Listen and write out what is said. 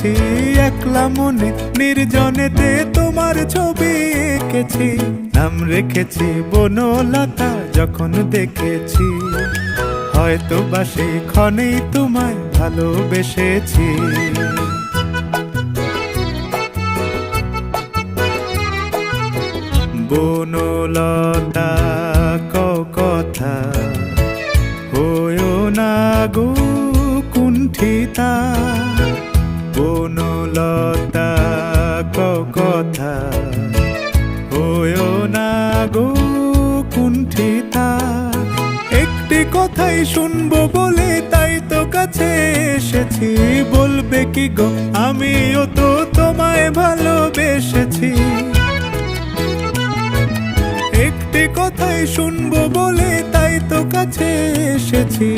এসেছি একলা মনে নির্জনেতে তোমার ছবি এঁকেছি, নাম রেখেছি বনলতা যখন দেখেছি, হয়তো বা সেই ক্ষণেই তোমায় ভালোবেসেছি। বনলতা কথা হয়ো না গো কুণ্ঠিতা, বনলতা কথা হয়ো না গো কুণ্ঠিতা। একটি কথাই শুনবো বলে তাই তো কাছে এসেছি, বলবে কি গো আমিও তো তোমায় ভালোবেসেছি। একটি কথাই শুনবো বলে তাই তো কাছে এসেছি।